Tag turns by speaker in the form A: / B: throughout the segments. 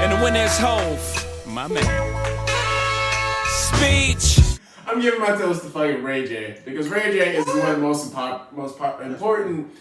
A: And when there's Hove, my man. Speech.
B: I'm giving my toast to fucking Ray J because Ray J is one of the most important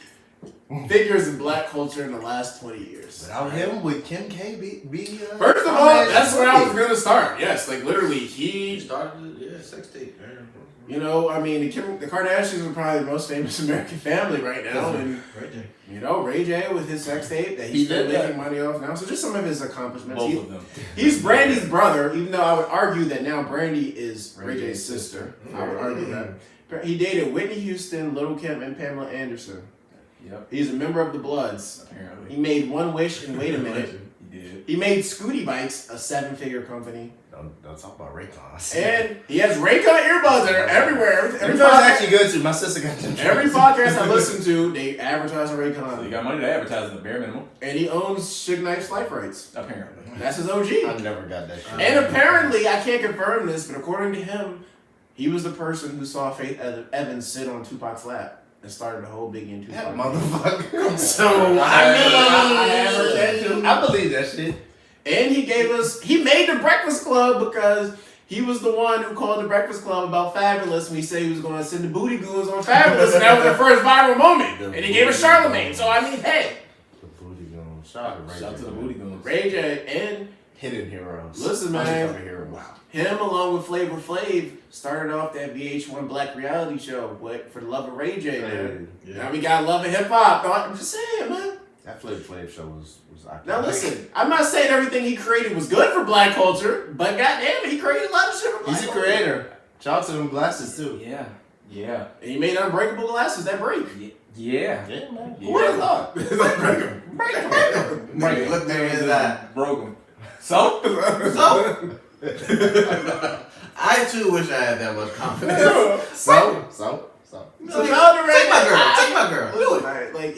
B: figures in black culture in the last 20 years.
C: Without him, would Kim K be
B: First of all, that's where I was gonna start. Yes, like literally, he
D: started sex tape, man.
B: You know, I mean, the Kardashians are probably the most famous American family right now, and
D: Ray J.
B: You know, Ray J with his sex tape that he's still making money off now. So just some of his accomplishments.
E: Both of them.
B: He's Brandy's brother, even though I would argue that now Brandy is Ray J's sister. I would argue that. He dated Whitney Houston, Lil' Kim, and Pamela Anderson.
E: Yep.
B: He's a member of the Bloods.
E: Apparently.
B: He made One Wish and Wait a Minute.
E: He did.
B: He made Scooty Bikes, a 7-figure company.
C: Don't talk about Raycons.
B: And he has Raycon earbuds that are everywhere.
C: Raycon's actually good too. My sister got them.
B: Every podcast I listen to, they advertise on Raycon.
E: So you got money to advertise at the bare minimum.
B: And he owns Suge Knight's life rights.
E: Apparently.
B: That's his OG.
C: I never got that shit.
B: And apparently, I can't confirm this, but according to him, he was the person who saw Faith Evans sit on Tupac's lap and started the whole Biggie and Tupac.
C: That motherfucker.
B: So,
C: I heard that too. I believe that shit.
B: And he made the Breakfast Club because he was the one who called the Breakfast Club about Fabulous when he said he was going to send the booty goons on Fabulous, and that was the first viral moment. And he gave it Charlamagne. So, I mean, hey.
C: The booty goons. Shout
E: out to the booty goons.
B: Ray J and
C: Hidden heroes.
B: Listen, man.
C: Wow.
B: Him along with Flavor Flav started off that VH1 Black reality show For the Love of Ray J, man.
C: Yeah.
B: Now we got Love of Hip Hop. I'm just saying, man.
C: That Flavor Flav show was iconic.
B: Now listen, I'm not saying everything he created was good for black culture, but goddamn, he created a lot of shit for black
C: He's a
B: culture.
C: creator. Shout out to them glasses too.
E: Yeah. Yeah.
B: And he made unbreakable glasses that break.
E: Yeah.
C: Yeah, man.
B: Who would have thought? It's like break them.
C: Break them.
D: Nigga, look there into that.
E: Broke him. So?
D: I too wish I had that much confidence.
C: So.
B: So now the
D: Take my girl. Take my girl.
B: Do it. Like,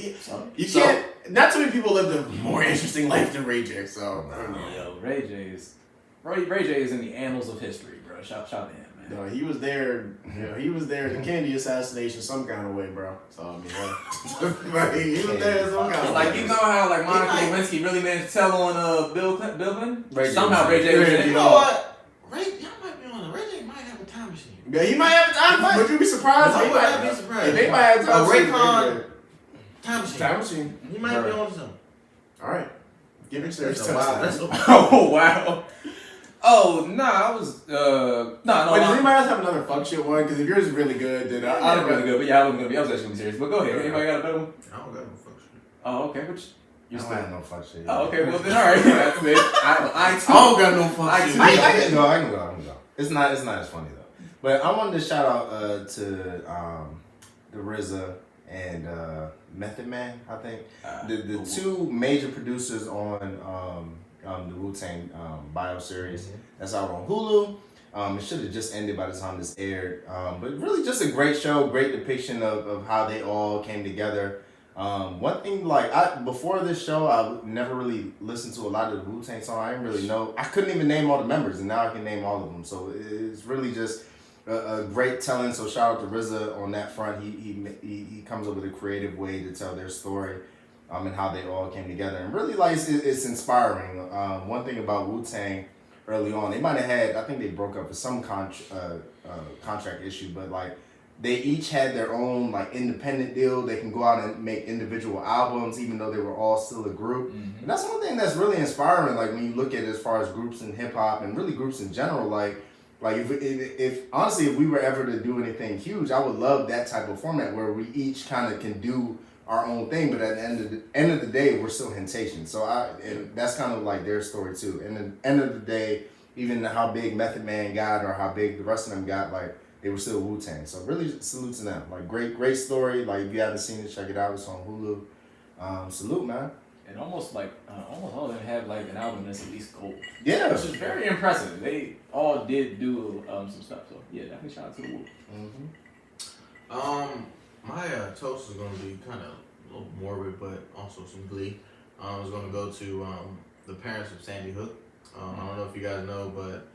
B: you can't. Not too many people lived a more interesting life than Ray J. So I don't know.
E: Yo, Ray J is in the annals of history, bro. Shout to him, man.
B: No, he was there. You know, he was there at the Kennedy assassination some kind of way, bro. So I mean, like, he was there some kind of
E: Like,
B: way.
E: you know how like Monica Lewinsky really managed to tell on Bill Clinton?
C: Ray J
E: Somehow
C: was
E: Ray J was in
D: You
E: it.
D: know what? Y'all might be on the Ray J might have a time machine.
B: Yeah, he might have time. Would you be surprised?
D: I
B: He
D: would
B: might
D: be surprised.
B: If they might have time.
D: Raycon time machine.
B: Time machine.
D: He might be on something.
B: All right. Give it serious.
D: That's a wow. That's a
E: Oh wow. Oh I was
B: Wait, does anybody else have another fuck shit one? Because if yours is really good, then
E: I was really good, but yeah, I wasn't gonna be. I was actually gonna be serious. But go ahead. Anybody got a better one?
D: I don't got no fuck shit.
E: Oh, okay. Which
C: You still have no fuck shit.
E: Oh, okay. Well then, all right. That's it. I
D: don't got no fuck shit.
C: I can go. It's not as funny though. But I wanted to shout out to the RZA and Method Man. I think the two major producers on the Wu-Tang bio series that's out on Hulu. It should have just ended by the time this aired. But really just a great show, great depiction of how they all came together. One thing, like, before this show, I never really listened to a lot of the Wu-Tang songs. I didn't really know. I couldn't even name all the members, and now I can name all of them. So it's really just a great telling. So shout out to RZA on that front. He comes up with a creative way to tell their story, and how they all came together. And really, like, it's inspiring. One thing about Wu-Tang early on, they might have had, I think they broke up for some contract issue, but like, they each had their own like independent deal. They can go out and make individual albums, even though they were all still a group. Mm-hmm. And that's one thing that's really inspiring. Like when you look at it as far as groups in hip hop and really groups in general, like if honestly, if we were ever to do anything huge, I would love that type of format where we each kind of can do our own thing, but at the end of the day, we're still Hentatian. So that's kind of like their story too. And at the end of the day, even how big Method Man got or how big the rest of them got, like, they were still Wu-Tang. So really salute to them. Like great story. Like if you haven't seen it, check it out. It's on Hulu. Salute, man.
E: And almost all of them have like an album that's at least gold.
C: Yeah.
E: Which is very impressive. They all did do some stuff. So yeah, definitely shout out to the Wu.
D: Mm-hmm. My toast is gonna be kind of a little morbid, but also some glee. I was gonna go to the parents of Sandy Hook. I don't know if you guys know, but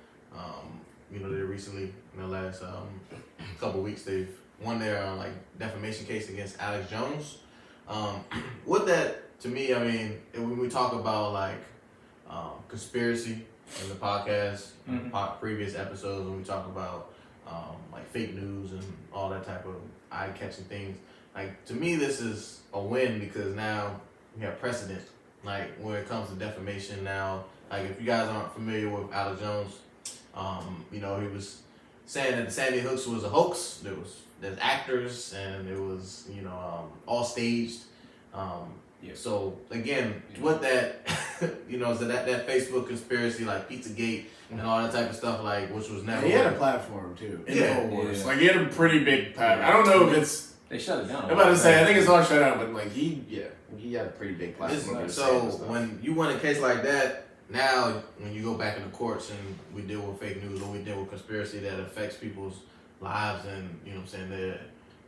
D: you know, they recently, in the last couple weeks, they've won their like defamation case against Alex Jones. With that, to me, I mean, when we talk about like conspiracy in the podcast, previous episodes when we talk about like fake news and all that type of eye-catching things. Like, to me, this is a win because now we have precedent. Like, when it comes to defamation now, like, if you guys aren't familiar with Alex Jones, you know, he was saying that the Sandy Hooks was a hoax. There's actors and it was, you know, all staged. So again, with that, you know, so that Facebook conspiracy, like Pizzagate and all that type of stuff, like, which was never.
B: He had a platform too. Infowars.
C: Yeah.
B: Like, he had a pretty big platform. I don't know if it's.
E: They shut it down.
B: I'm about to say, I think it's all shut down, but like he had a pretty big platform.
D: So when you win a case like that, now when you go back in the courts and we deal with fake news or we deal with conspiracy that affects people's lives and, you know what I'm saying,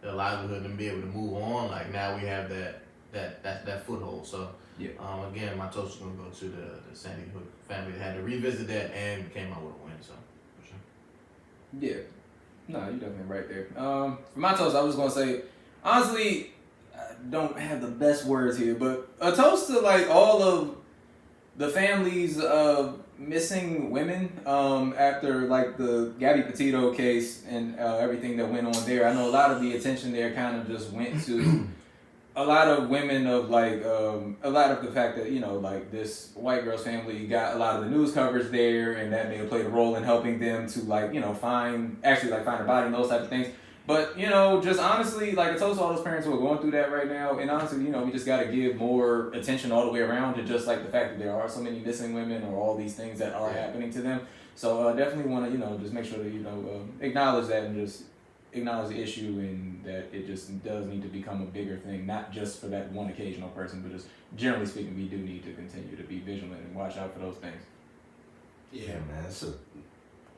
D: their livelihood and be able to move on, like, now we have that foothold. So again, my toast is gonna go to the Sandy Hook family that had to revisit that and came out with a win. So for sure.
E: Yeah. No, you're definitely right there. For my toast, I was gonna say, honestly, I don't have the best words here, but a toast to like all of the families of missing women after like the Gabby Petito case and everything that went on there. I know a lot of the attention there kind of just went to a lot of women of like a lot of the fact that, you know, like this white girl's family got a lot of the news coverage there and that may have played a role in helping them to like, you know, find a body and those type of things. But, you know, just honestly, like, I told all those parents who are going through that right now, and honestly, you know, we just got to give more attention all the way around to just like the fact that there are so many missing women or all these things that are happening to them. So I definitely want to, you know, just make sure that, you know, acknowledge that and just acknowledge the issue and that it just does need to become a bigger thing, not just for that one occasional person, but just generally speaking, we do need to continue to be vigilant and watch out for those things.
C: Yeah, man, it's an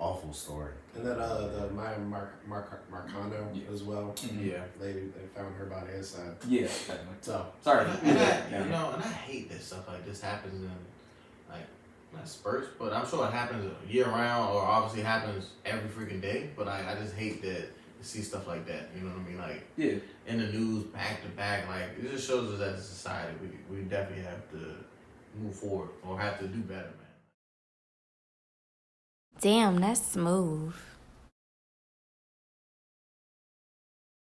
C: awful story.
B: And then the Maya Marcano as well.
E: Mm-hmm.
D: Yeah.
B: They found her body inside.
E: Yeah, definitely.
B: So
E: sorry.
D: And I hate that stuff like this happens in, like, not spurts, but I'm sure it happens year round or obviously happens every freaking day. But I just hate that you see stuff like that. You know what I mean? Like, in the news, back to back. Like, it just shows us as a society we definitely have to move forward or have to do better, man.
F: Damn, that's smooth.